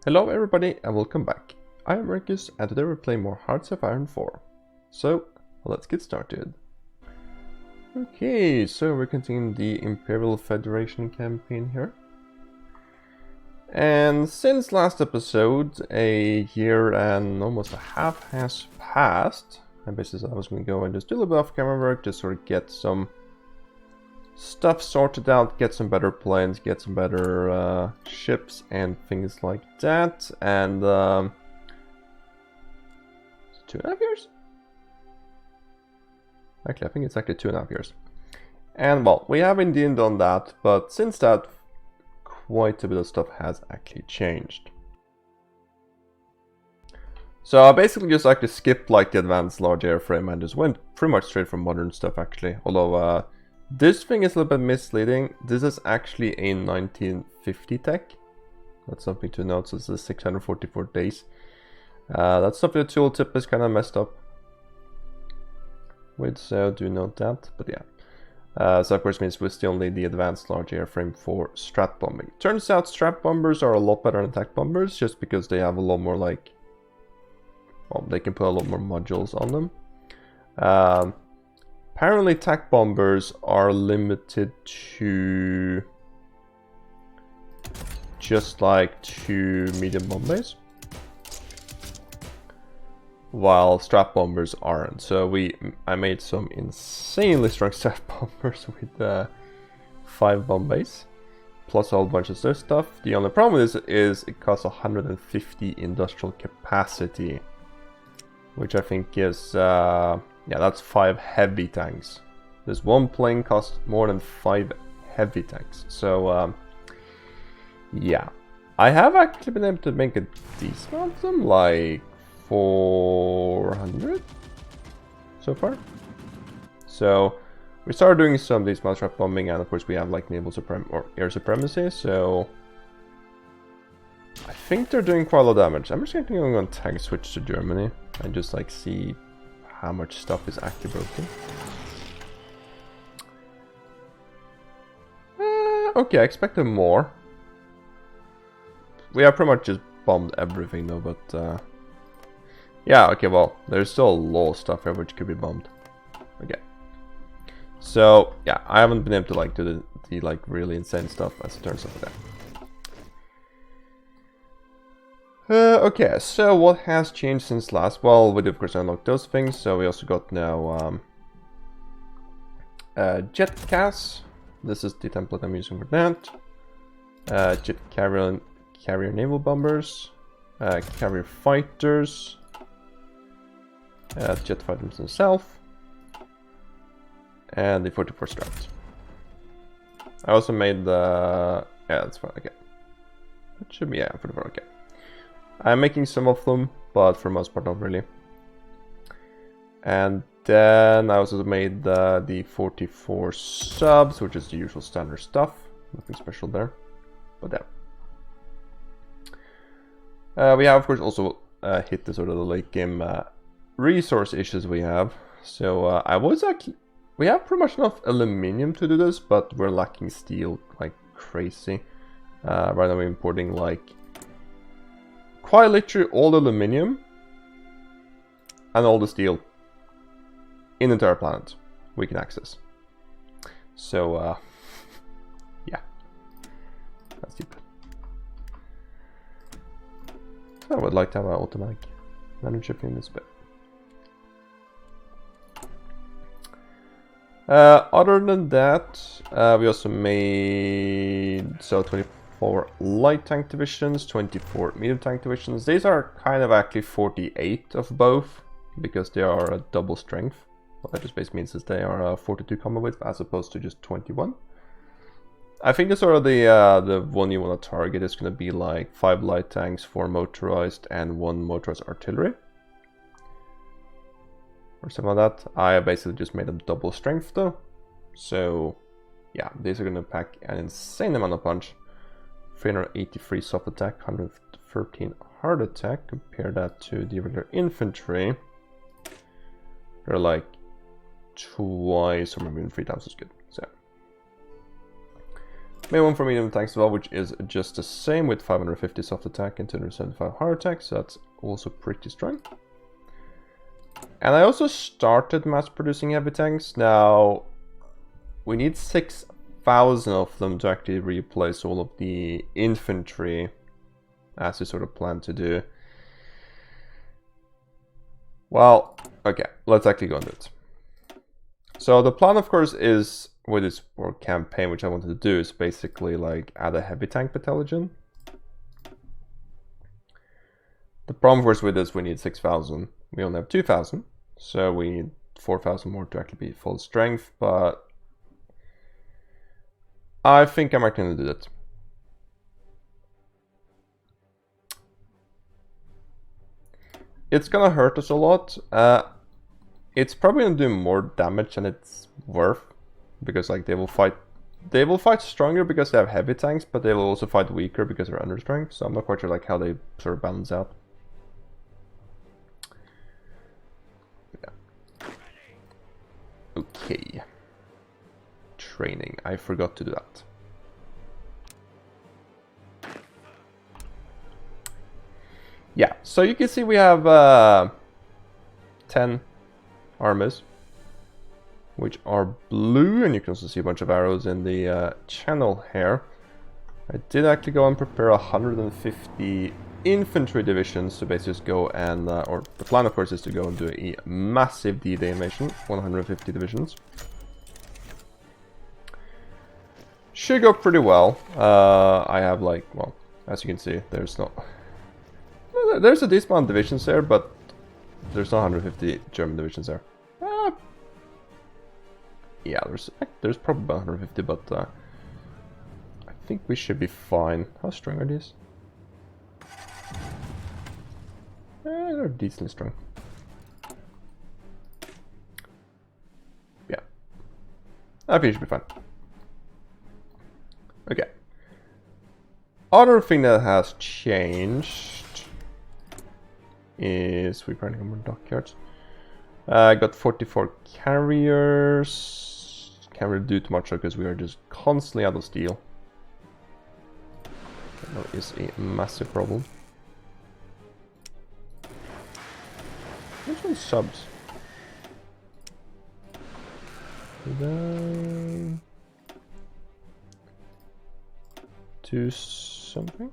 Hello everybody and welcome back. I am Merces and today we're playing more Hearts of Iron 4. So, let's get started. Okay, so we're continuing the Imperial Federation campaign here. And since last episode, a year and almost a half has passed. And basically I was going to go and just do a little bit of camera work, just sort of get some stuff sorted out, get some better planes, get some better ships and things like that. And 2.5 years? Actually, I think it's actually 2.5 years. And well, we have indeed done that, but since that, quite a bit of stuff has actually changed. So I basically just actually skipped like the advanced large airframe and just went pretty much straight from modern stuff actually. Although this thing is a little bit misleading. This is actually a 1950 tech. That's something to note. So this is 644 days. That's something the tooltip is kind of messed up with, so do note that. But yeah. So of course means we still need the advanced large airframe for strat bombing. Turns out strat bombers are a lot better than attack bombers just because they have a lot more like... well, they can put a lot more modules on them. Apparently attack bombers are limited to just like 2 medium bomb bays, while strat bombers aren't. So I made some insanely strong strat bombers with 5 bomb bays, plus a whole bunch of this stuff. The only problem with this is it costs 150 industrial capacity, which I think is... yeah, that's 5 heavy tanks. This one plane costs more than 5 heavy tanks. So, yeah. I have actually been able to make a decent amount of them, like 400 so far. So, we started doing some of these mousetrap bombing, and of course we have like naval or air supremacy, so... I think they're doing quite a lot of damage. I'm just going to tank switch to Germany and just like see how much stuff is actually broken. Okay, I expected more. We have pretty much just bombed everything though, but yeah, okay, well, there's still a lot of stuff here which could be bombed. Okay. So, yeah, I haven't been able to like do the like really insane stuff as it turns out there. Okay, so what has changed since last? Well, we did of course unlock those things, so we also got now jet CAS. This is the template I'm using for that. Jet carrier naval bombers, carrier fighters, jet fighters themselves, and the 44 Strat. I also made the... yeah, that's fine, okay. That should be, yeah, 44, okay. I'm making some of them, but for the most part not really. And then I also made the 44 subs, which is the usual standard stuff. Nothing special there, but yeah. We have of course also hit the sort of the late game resource issues we have. So we have pretty much enough aluminium to do this, but we're lacking steel like crazy. Right now we're importing like quite literally all the aluminium and all the steel in the entire planet we can access. So, yeah, that's stupid. I would like to have an automatic manager in this bit. Other than that, we also made 24 light tank divisions, 24 medium tank divisions. These are kind of actually 48 of both because they are a double strength. What that just basically means is they are 42 combat width as opposed to just 21. I think the sort of the one you want to target is going to be like 5 light tanks, 4 motorized, and 1 motorized artillery. Or something like that. I basically just made them double strength though. So yeah, these are going to pack an insane amount of punch. 383 soft attack, 113 hard attack. Compare that to the regular infantry. They're like twice or maybe even 3 times as good. So Made one for medium tanks as well, which is just the same with 550 soft attack and 275 hard attack, so that's also pretty strong. And I also started mass producing heavy tanks. Now, we need 6,000 of them to actually replace all of the infantry, as we sort of plan to do. Well, okay, let's actually go into it. So the plan, of course, is with this war campaign, which I wanted to do, is basically like add a heavy tank battalion. The problem, of course, with this, we need 6,000. We only have 2,000, so we need 4,000 more to actually be full strength, but I think I'm actually going to do that. It's going to hurt us a lot. It's probably going to do more damage than it's worth, because like they will fight stronger because they have heavy tanks, but they will also fight weaker because they're under strength. So I'm not quite sure like how they sort of balance out. Yeah. Okay. Training. I forgot to do that. Yeah. So you can see we have 10 armies, which are blue, and you can also see a bunch of arrows in the channel here. I did actually go and prepare 150 infantry divisions to basically just go and, or the plan of course is to go and do a massive D-Day invasion, 150 divisions. Should go pretty well. I have like, well, as you can see, there's a decent amount of divisions there, but there's not 150 German divisions there. Yeah, there's probably about 150, but I think we should be fine. How strong are these? They're decently strong. Yeah, I think it should be fine. Okay. Other thing that has changed is we're running more dockyards. I got 44 carriers. Can't really do too much because we are just constantly out of steel. That is a massive problem. Which one subs? To something?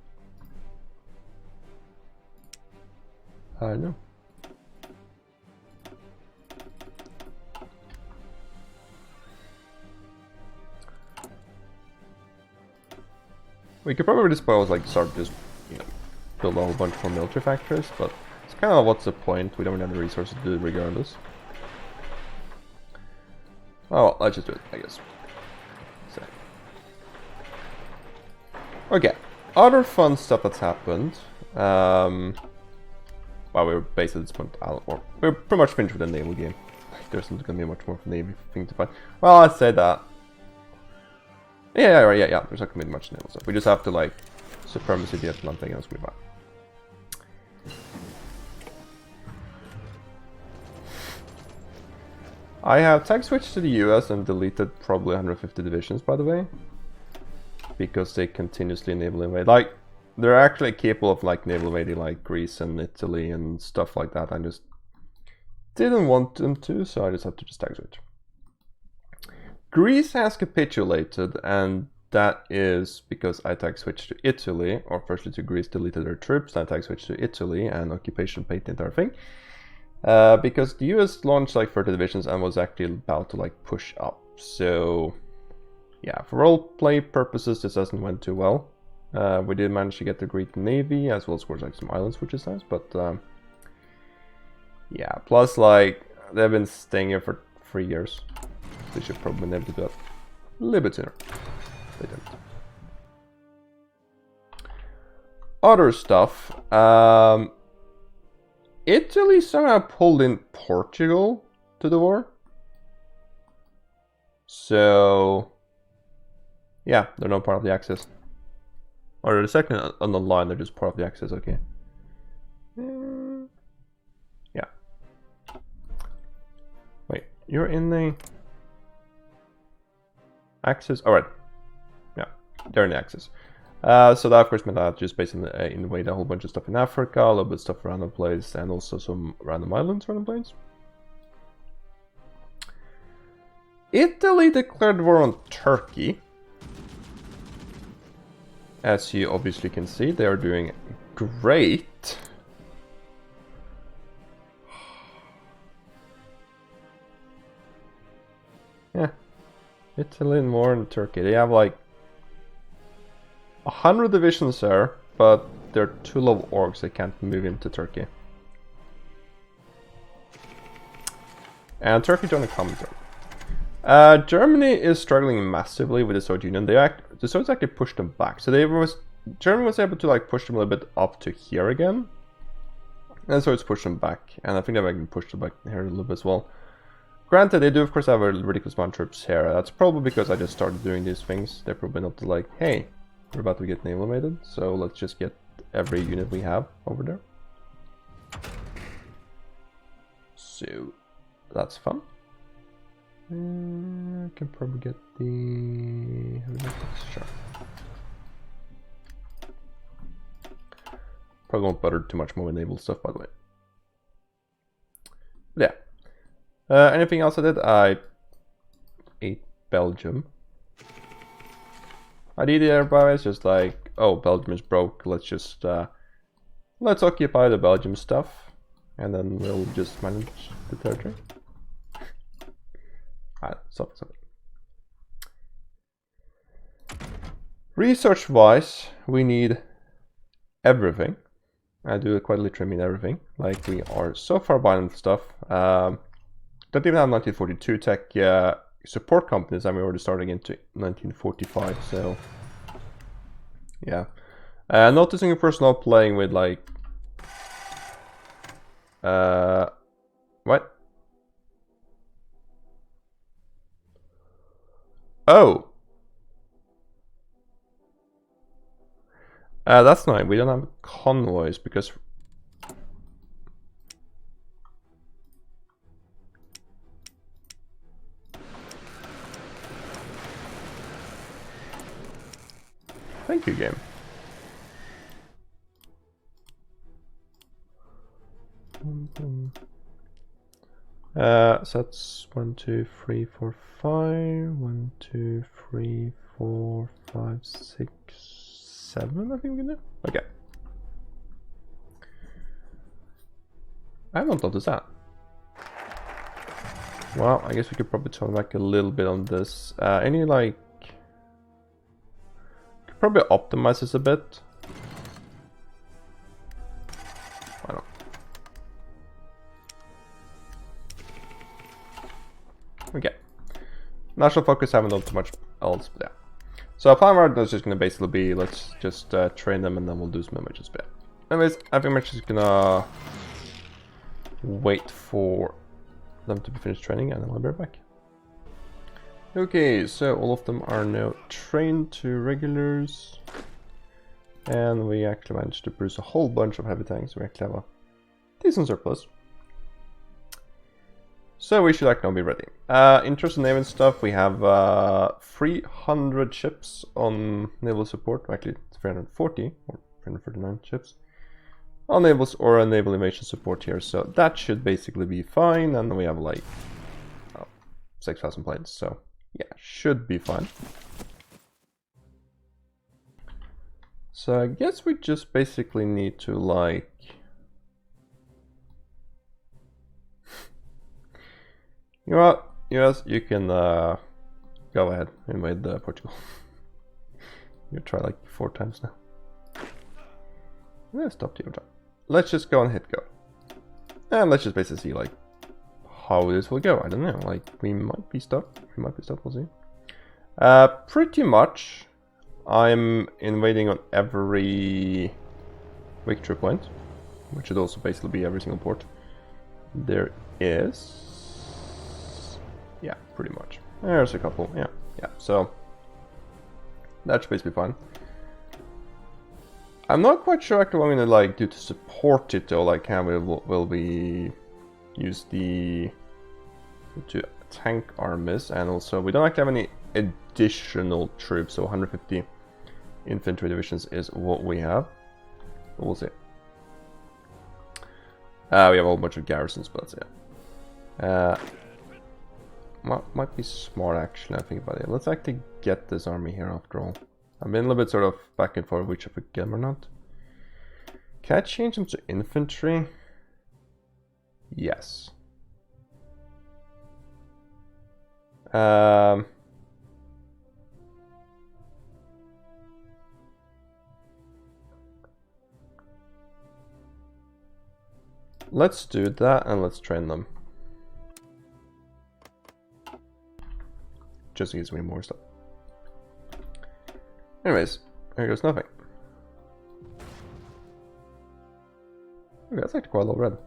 No. We could probably just like start just, you know, build a whole bunch more military factories, but it's kind of what's the point? We don't really have the resources to do it regardless. Oh well, let's just do it, I guess. So. Okay, other fun stuff that's happened. Well, we're basically at this point, we're pretty much finished with the naval game. There's not gonna be much more of a naval thing to fight. Well, I say that. Yeah, there's not gonna be much naval stuff. We just have to like supremacy the Atlantic and it's gonna be fine. I have tag switched to the US and deleted probably 150 divisions, by the way, because they continuously naval invade. Like, they're actually capable of like naval invading like Greece and Italy and stuff like that. I just didn't want them to, so I just had to just tag switch. Greece has capitulated, and that is because I tag switched to Italy, or firstly to Greece deleted their troops, then I tag switched to Italy and occupation paid the entire thing. Because the US launched like 30 divisions and was actually about to like push up. So yeah, for roleplay purposes this hasn't went too well. We did manage to get the Greek Navy as well as, of course, like some islands, which is nice, but yeah, plus like they've been staying here for 3 years. They should probably be able to do that a little bit sooner. They didn't. Other stuff. Italy somehow pulled in Portugal to the war. So yeah, they're not part of the Axis. Or they're the second on the line, they're just part of the Axis, okay. Yeah. Wait, you're in the Axis? Alright. Yeah. they're in the Axis. So that of course meant that just basically invade a whole bunch of stuff in Africa, a little bit of stuff around the place, and also some random islands around the place. Italy declared war on Turkey. As you obviously can see, they are doing great. Yeah, Italy and war on Turkey. They have like 100 divisions there, but they're too low orcs, they can't move into Turkey. And Turkey joined the common zone. Germany is struggling massively with the Soviet Union. The Soviets actually pushed them back, so Germany was able to like push them a little bit up to here again, and so it's pushed them back. And I think they've actually pushed them back here a little bit as well. Granted, they do of course have a ridiculous amount of troops here. That's probably because I just started doing these things. They're probably not like, hey, we're about to get naval invaded, so let's just get every unit we have over there. So that's fun. I can probably get the... Sure. Probably won't bother too much more with naval stuff, by the way. But yeah. Anything else I did? I ate Belgium. I did it, everybody. It's just like, oh, Belgium is broke. Let's just let's occupy the Belgium stuff, and then we'll just manage the territory. Stop. Research-wise, we need everything. I do quite literally mean everything. Like, we are so far behind stuff. Don't even have 1942 tech support companies, and we're already starting into 1945. So, yeah. Noticing a person not playing with like, what? Oh. That's nice. We don't have convoys because... Thank you, game. So that's 1, 2, 3, 4, 5. 1, 2, 3, 4, 5, 6, 7. I think we can do. Okay. I haven't noticed that. Well, I guess we could probably turn back a little bit on this. Any like... Could probably optimize this a bit. Why not? Okay. National focus, haven't done too much else, but yeah. So plan right now is just gonna basically be, let's just train them and then we'll do some images. But yeah. Anyways, I think I'm just gonna wait for them to be finished training and then I'll be right back. Okay, so all of them are now trained to regulars. And we actually managed to produce a whole bunch of heavy tanks. We actually have a decent surplus. So we should actually now be ready. In terms of naval stuff, we have 300 ships on naval support. Actually, it's 340 or 339 ships on navals or naval invasion support here. So that should basically be fine. And we have like 6,000 planes. So yeah, should be fine. So I guess we just basically need to like... You know what? Yes, you can go ahead and invade Portugal. You try like 4 times now. Yeah, stop your time. Let's just go and hit go. And let's just basically see like how this will go. I don't know, like we might be stuck. We'll see. Pretty much I'm invading on every victory point, which should also basically be every single port there is. Yeah, pretty much. There's a couple, yeah. So that should basically be fine. I'm not quite sure actually what I'm gonna like do to support it though. Like how will we use the to tank armies, and also we don't actually have any additional troops, so 150 infantry divisions is what we have. But we'll see. We have a whole bunch of garrisons, but that's it. Might be smart actually, I think about it. Let's actually get this army here after all. I've been a little bit sort of back and forth which I pick them or not. Can I change them to infantry? Yes. Let's do that and let's train them. Just gives me more stuff. Anyways, here goes nothing. Okay, that's actually quite a lot of red.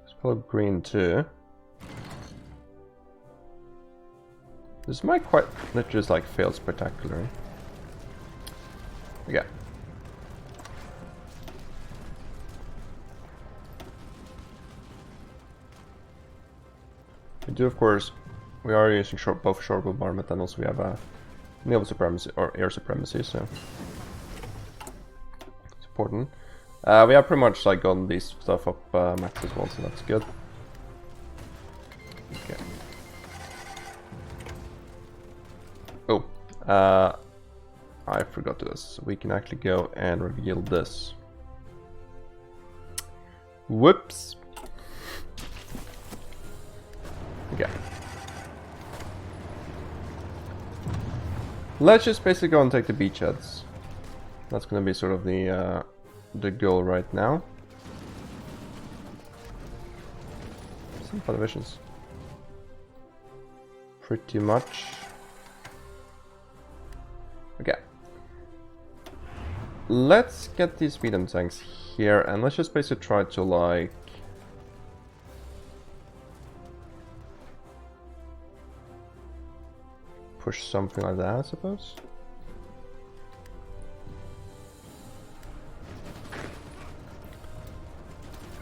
Let's pull up green too. This might quite literally just like fail spectacularly. Okay. We do, of course, we are using both short bombardment and also we have naval supremacy or air supremacy, so it's important. We have pretty much like gotten these stuff up max as well, so that's good. Okay. Oh, I forgot to this. We can actually go and reveal this. Whoops. Okay. Let's just basically go and take the beachheads. That's going to be sort of the goal right now. Some divisions. Pretty much. Okay. Let's get these medium tanks here and let's just basically try to like push something like that, I suppose.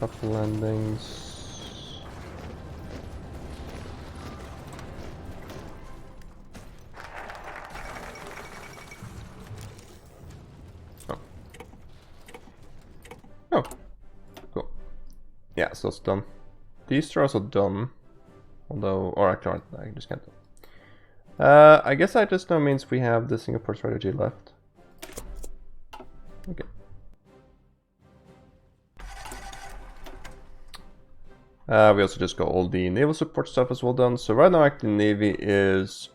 Couple landings. Oh. Oh. Cool. Yeah, so it's done. These are also done. Although, or actually, I just can't do. I guess that just now means we have the Singapore strategy left. Okay. We also just got all the naval support stuff as well done. So right now actually Navy is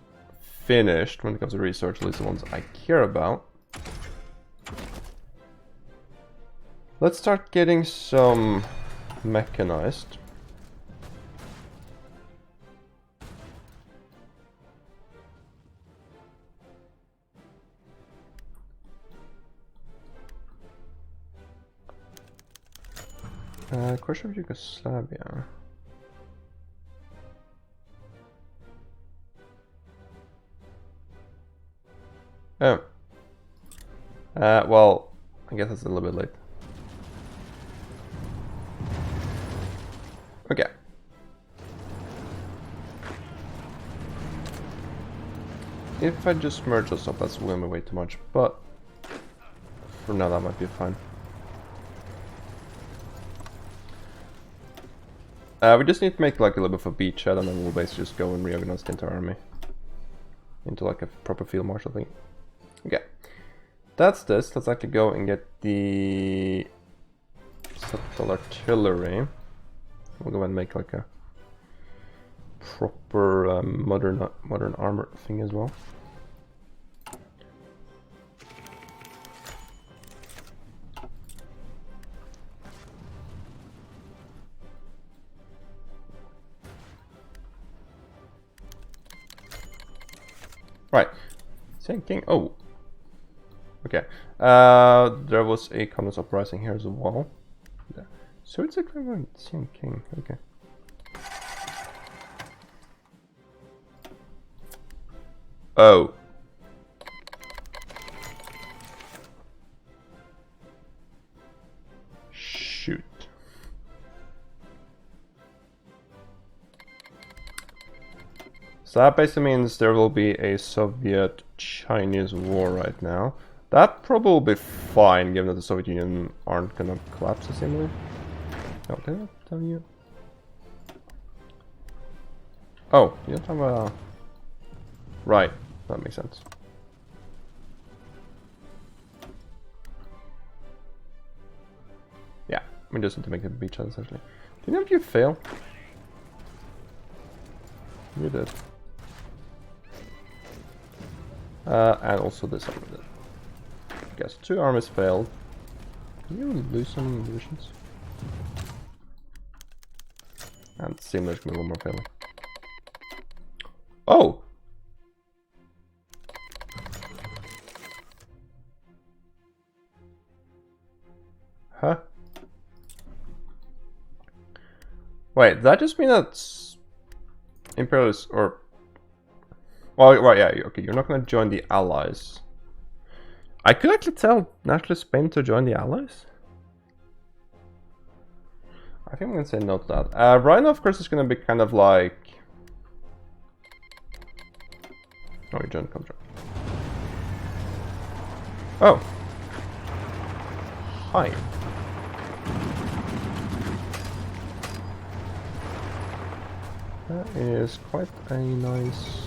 finished when it comes to research, at least the ones I care about. Let's start getting some mechanized. Question of Yugoslavia. Oh. Well, I guess it's a little bit late. Okay. If I just merge those up, that's going to be way too much, but for now that might be fine. We just need to make like a little bit of a beachhead and then we'll basically just go and reorganize the entire army into like a proper field marshal thing. Okay, that's this. Let's actually go and get the subtle artillery. We'll go and make like a proper modern armor thing as well. Right, Sand King. Oh, okay. There was a communist uprising here as well. Yeah. So it's a Sand King. Okay. Oh. Shoot. So that basically means there will be a Soviet-Chinese war right now. That probably will be fine, given that the Soviet Union aren't gonna collapse assembly. Oh, did I tell you? Oh, you don't have a... Right, that makes sense. Yeah, we just need to make a beachhead essentially. Didn't have you fail? You did. And also this army did. I guess 2 armies failed. Can you lose some divisions? And seems there's gonna be one more failing. Oh! Huh? Wait, does that just mean that Imperialists or... Well, right, yeah, okay, you're not gonna join the Allies. I could actually tell Nationalist Spain to join the Allies. I think I'm gonna say no to that. Right now, of course, it's gonna be kind of like... Oh, you joined the contract. Oh. Hi. That is quite a nice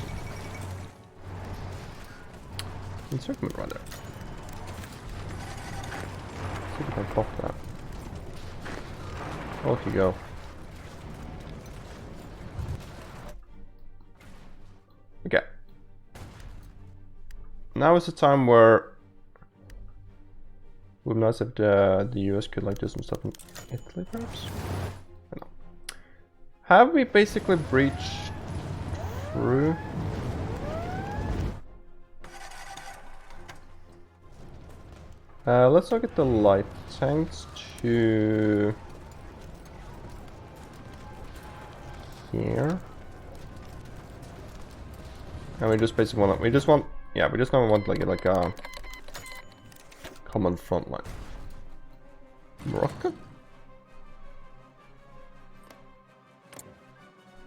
encirclement right there. See if I can pop that. Off you go. Okay. Now is the time where it would be nice if the US could like do some stuff in Italy, perhaps? I don't know. Have we basically breached through? Let's look at the light tanks to here. And we just basically want we just want like a common front line. Morocco?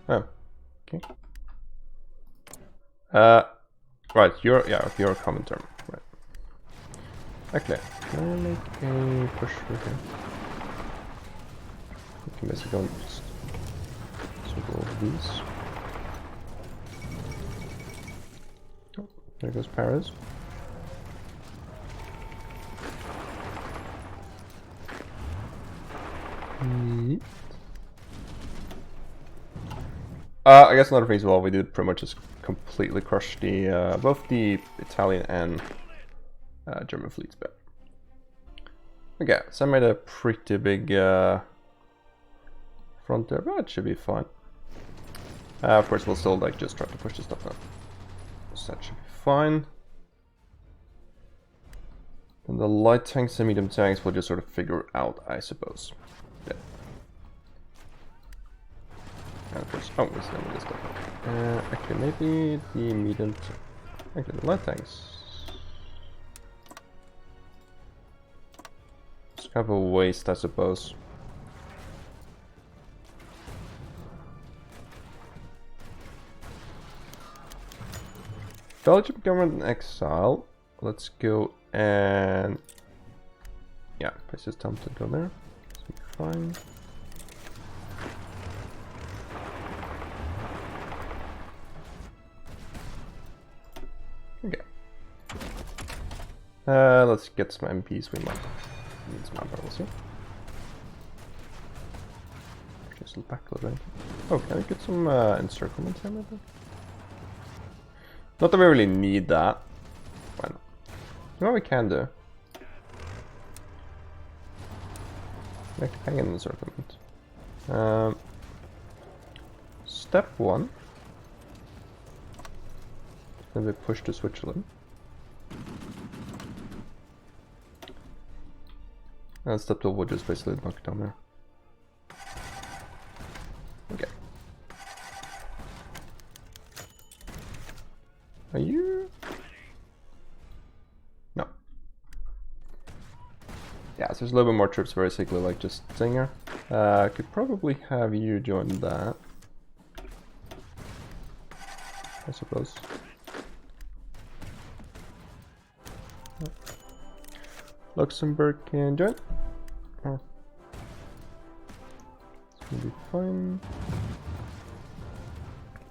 Oh, okay. Right, you're a common term, right? Okay, can I make a push through here? We can basically go and just circle these. Oh, there goes Paris. I guess another thing as well, we did pretty much just completely crush the both the Italian and German fleets back. Okay, so I made a pretty big front there, but it should be fine. Of course, we'll still like just try to push this stuff now. So that should be fine. And the light tanks and medium tanks will just sort of figure out, I suppose. Yeah. And of course, oh, we're still with this stuff. Actually, maybe the medium. Actually, the light tanks. It's kind of a waste, I suppose. Belgium government in exile. Let's go and yeah, place this time to go there. It's fine. Okay. Let's get some MPs. We might need some manpower. We'll see. Just look back a little bit. Oh, can I get some encirclement here maybe? Not that we really need that. Why not? You know what we can do? We can get an encirclement. Step 1. Then we push to Switzerland. And step 2 would just basically knock down there. Okay. Are you? No. Yeah, so there's a little bit more troops basically like just Singer. Could probably have you join that. I suppose. Luxembourg can join. Oh. It's gonna be fine.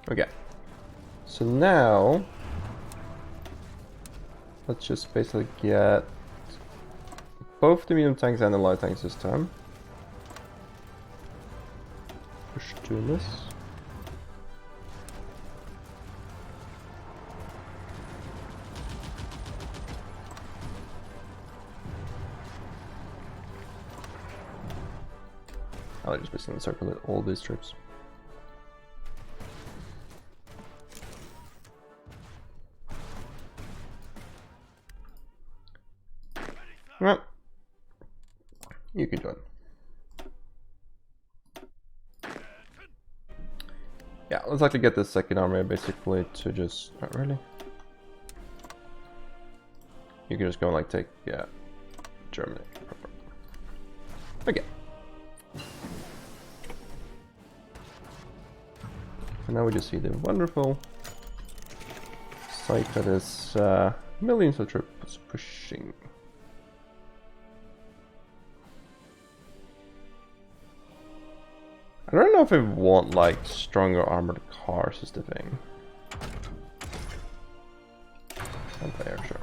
Okay. So now let's just basically get both the medium tanks and the light tanks this time. Push to this. I'll just basically circulate all these troops. Well, you can join. Yeah, let's actually get this second army basically to just... Not really. You can just go and like take, yeah, Germany. Okay. And now we just see the wonderful sight that is millions of troops pushing. I don't know if I want like stronger armored cars is the thing. I'm there, sure.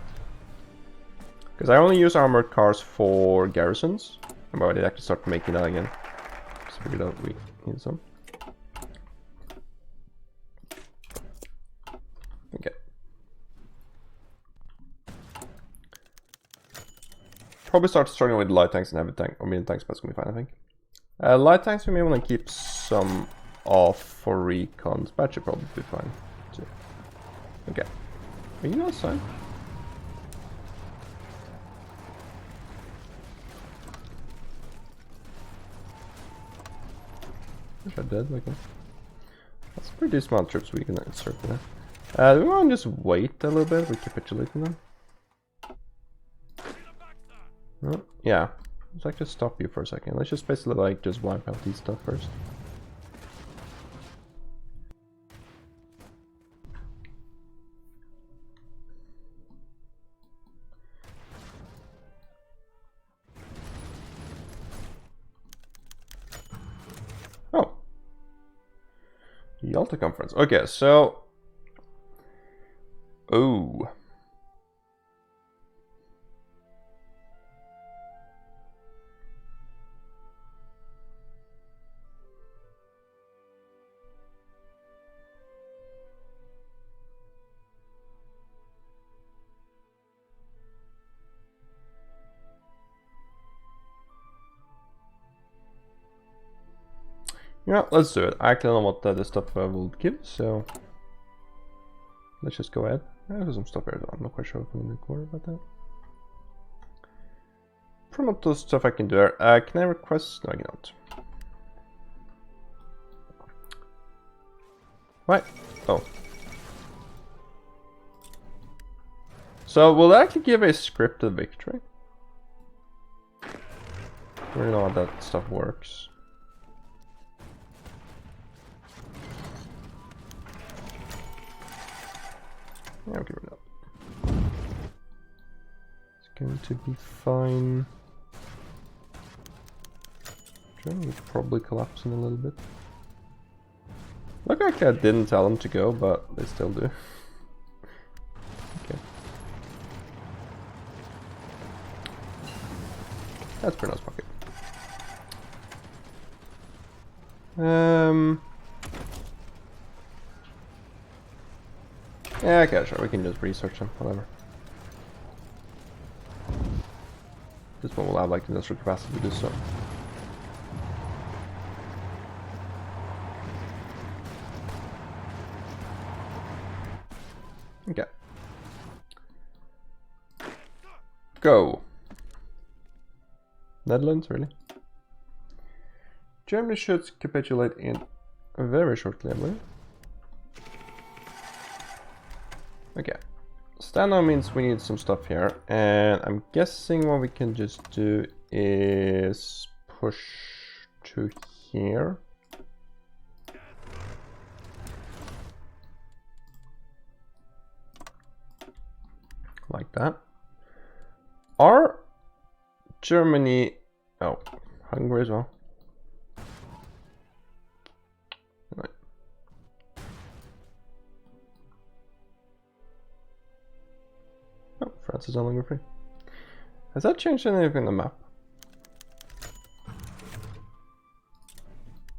Because I only use armored cars for garrisons. I'm already actually start making that again. Just figured out we need some. Okay. Probably start struggling with light tanks and heavy tank or medium tanks, but it's gonna be fine, I think. Light tanks we may want to keep some off for recons, but should probably be fine too. Okay. Are you outside? Wish I did, okay. That's pretty decent amount of troops we can insert there. Do we want to just wait a little bit? We capitulating them? Oh, yeah. Let's like just stop you for a second. Let's just basically like just wipe out these stuff first. Oh. Yalta Conference. Okay, so... Oh. Yeah, let's do it. I actually don't know what this stuff will give, so let's just go ahead. There's some stuff here, though. I'm not quite sure if I'm going to record about that. Promote those stuff I can do there. Can I request? No, I cannot. Right. Oh. So, will it actually give a scripted victory? I don't really know how that stuff works. Yeah, I'll give it up. It's going to be fine. Germany will probably collapse in a little bit. Look like I didn't tell them to go, but they still do. Okay. That's pretty nice pocket. Yeah, okay, sure, we can just research them, whatever. This one will have like industrial capacity to do so. Okay. Go. Netherlands, really? Germany should capitulate in very shortly, I believe. Okay. Stand now means we need some stuff here, and I'm guessing what we can just do is push to here. like that. Are Germany... Oh, Hungary as well. Right. Oh, France is no longer free. Has that changed anything on the map?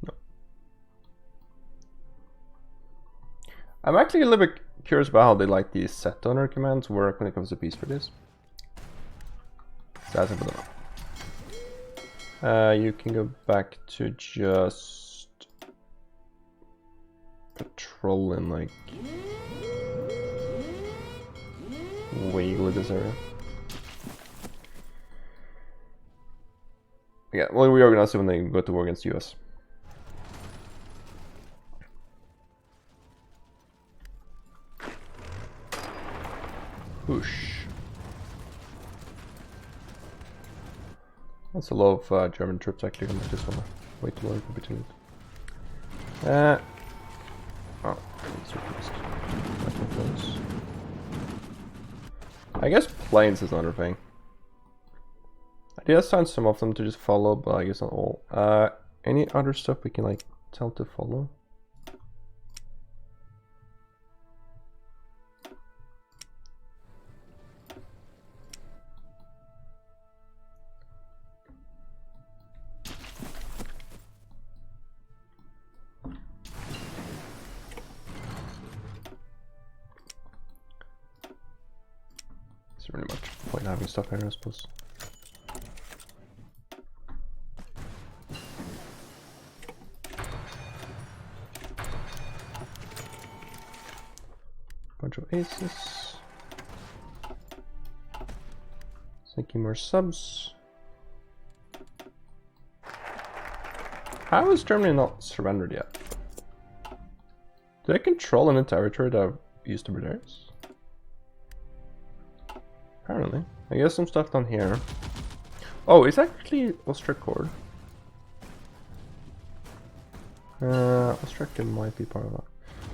No. I'm actually a little bit curious about how they like these set donor commands work when it comes to peace treaties. So that's a you can go back to just patrolling, like vaguely this area. Yeah, we'll reorganize it when they go to war against the US. Whoosh. That's a lot of German troops actually. I just wanna wait till I capitulate. Oh, that's replaced. That's my close. I guess planes is another thing. I did assign some of them to just follow, but I guess not all. Any other stuff we can like tell to follow? It's really much point having stuff here, I suppose. Bunch of aces. Thinking more subs. How is Germany not surrendered yet? Do they control any territory that used to be theirs? Apparently. I guess some stuff down here. Oh, it's actually Ostracord. Ostracord might be part of that.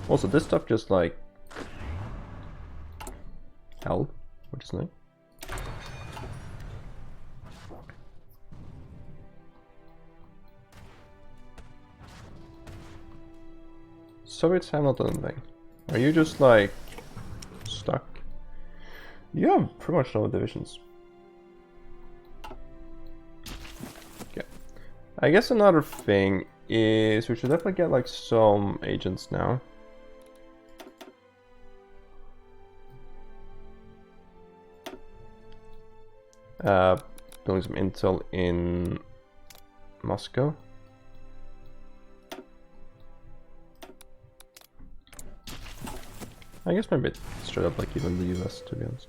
Also, this stuff just like held, which is nice. Soviets have not done anything. Are you just like stuck? You have pretty much no divisions. Okay. I guess another thing is we should definitely get like some agents now. Doing some intel in Moscow. I guess maybe straight up like even the US, to be honest.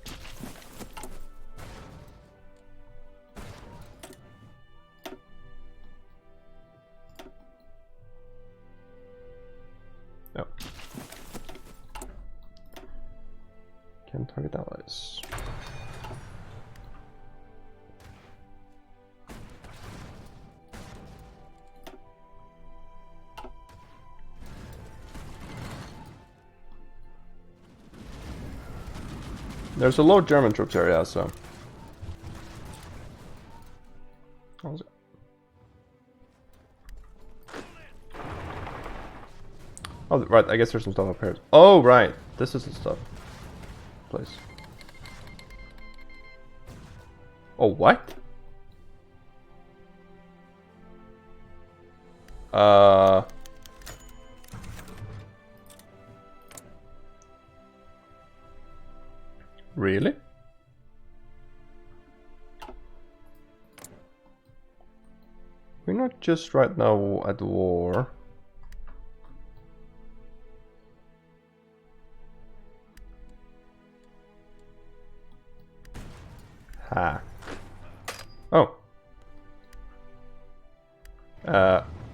No. Can target allies. There's a low German troops area, so. What was it? Oh, right. I guess there's some stuff up here. Oh, right. This is the stuff. Place. Oh, what? Really? We're not just right now at war. Ha. Oh.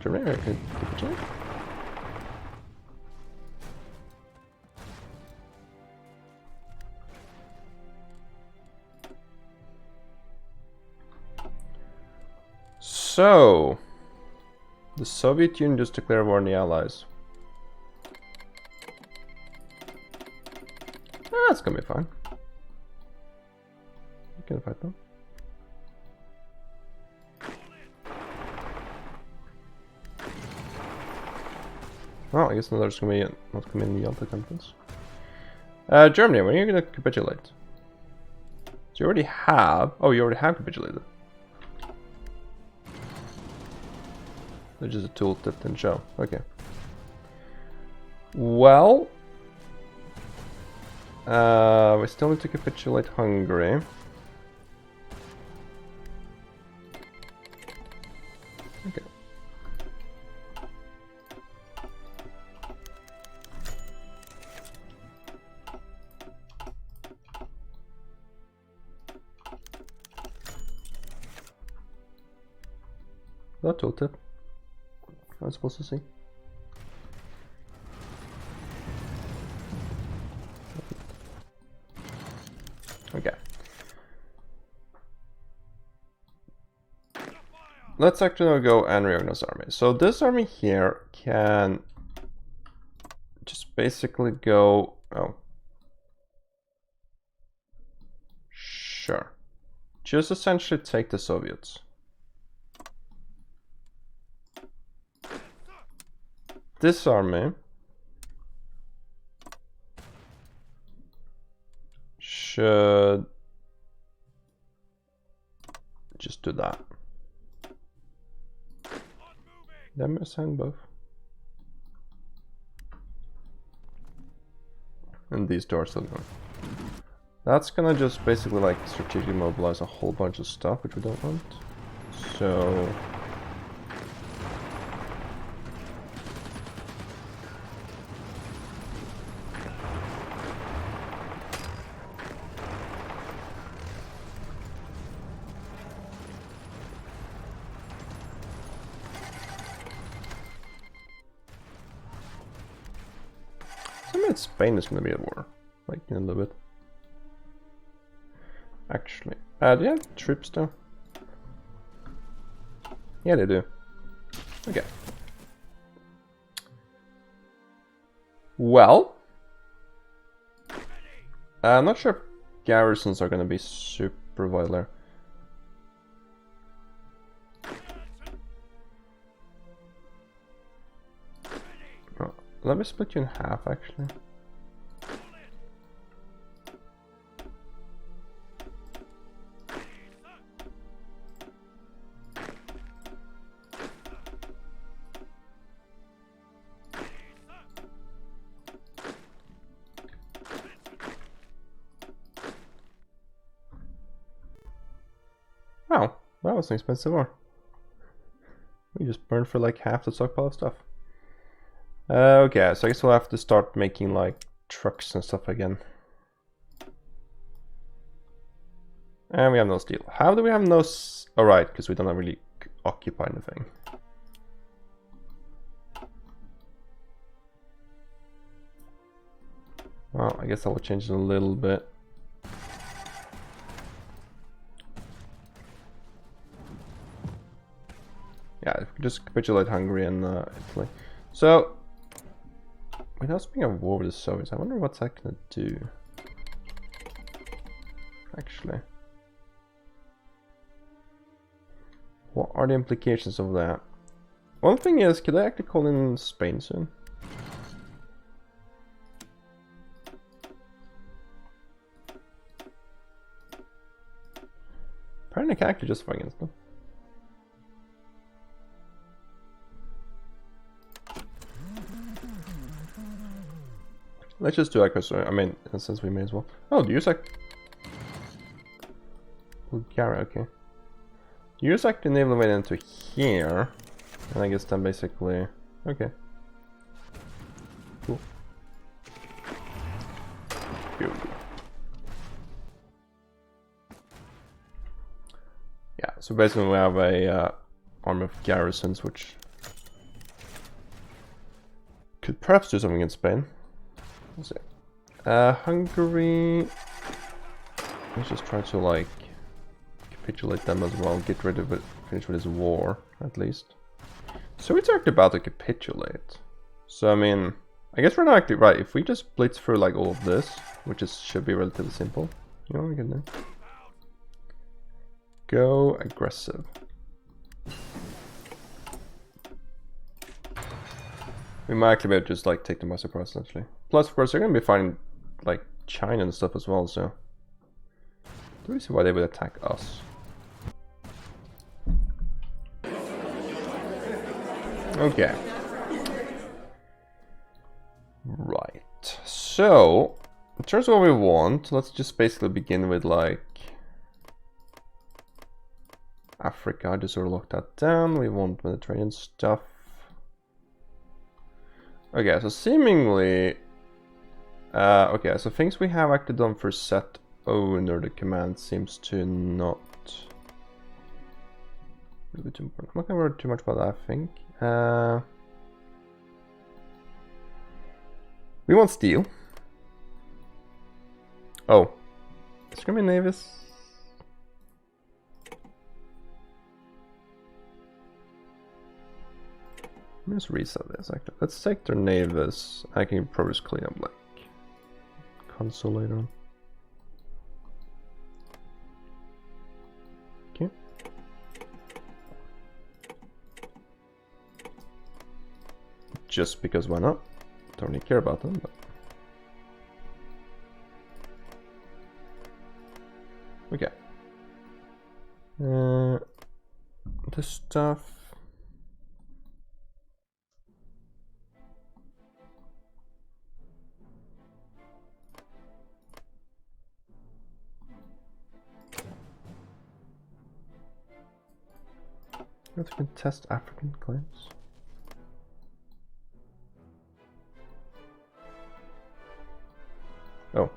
Germany could capitulate? So, the Soviet Union just declared war on the Allies. That's gonna be fine. You can fight them. Well, I guess there's gonna be not gonna be any other countries. Germany, when are you gonna capitulate? So you already have. Oh, you already have capitulated. There's just a tooltip didn't show. Okay. Well, we still need to capitulate Hungary. Okay. That tooltip. I was supposed to see. Okay. Let's actually go and reorganize army. So this army here can just basically go. Oh. Sure. Just essentially take the Soviets. This army should just do that. Let me assign both. And these two are still going. That's gonna just basically like strategically mobilize a whole bunch of stuff which we don't want. So Spain is going to be at war, like in a little bit. Actually, do they have troops though? Yeah, they do. Okay. Well, I'm not sure if garrisons are going to be super vital. Oh, let me split you in half, actually. Wow, that was an expensive war. We just burned for like half the stockpile of stuff. Okay, so I guess we'll have to start making like trucks and stuff again. And we have no steel. How do we have no Alright, because we don't really occupy anything. Well, I guess I will change it a little bit. Yeah, if we just capitulate Hungary and Italy. So, without speaking of war with the Soviets, I wonder what's that gonna do. Actually, what are the implications of that? One thing is, could I actually call in Spain soon? Apparently I can actually justify against them. Let's just do that, I mean, since we may as well. Oh, do you like Bulgaria, okay. Use like the naval way into here. And I guess then basically okay. Cool. Good. Yeah, so basically we have a army of garrisons which could perhaps do something in Spain. Let's see. Hungary. Let's just try to like capitulate them as well. Get rid of it. Finish with this war at least. So it's actually about to capitulate. So I mean, I guess we're not actually right. If we just blitz through like all of this, which is should be relatively simple, you know what we can do. go aggressive. We might actually be able to just like take them by surprise essentially. Plus, of course, they're gonna be fighting like China and stuff as well, so do we see why they would attack us? Okay. Right. So, in terms of what we want, let's just basically begin with like Africa, just sort of lock that down. We want Mediterranean stuff. Okay, so seemingly okay, so things we have actually done for set owner, the command seems to not really too important. I'm not gonna worry too much about that, I think. We want steel. Oh, it's gonna be Navis. Let me just reset this actually. Let's take their Navis. I can probably just clean up like console later on. Okay. Just because why not? Don't really care about them, but okay. This stuff. We have to contest African claims. Oh.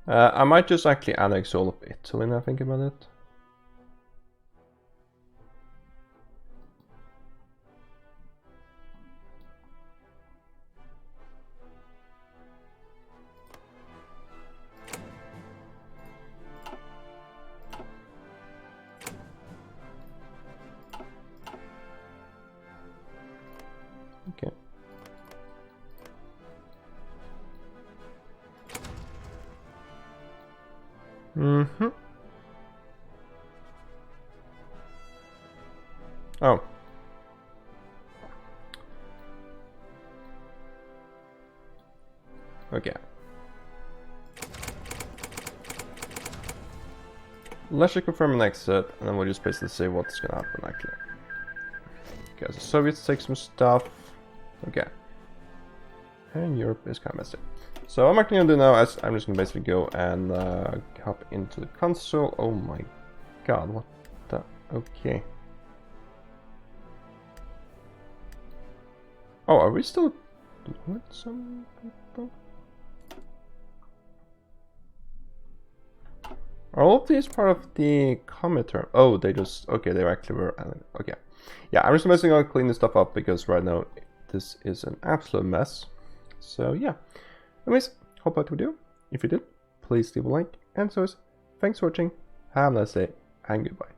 I might just actually annex all of Italy now I think about it. Okay. Mm-hmm. Oh. Okay. Let's just confirm an exit, and then we'll just basically see what's gonna happen actually. Okay, so Soviets take some stuff. Okay. And Europe is kind of messy. So what I'm actually gonna do now is I'm just gonna basically go and hop into the console. Oh my god, what the? Okay. Oh, are we still with some people? Are all of these part of the commit term? Oh, they just, okay, they actually were, okay. Yeah, I'm just basically gonna clean this stuff up because right now this is an absolute mess. So yeah. Anyways, hope that would do. If you did, please leave a like. And so, thanks for watching. Have a nice day and goodbye.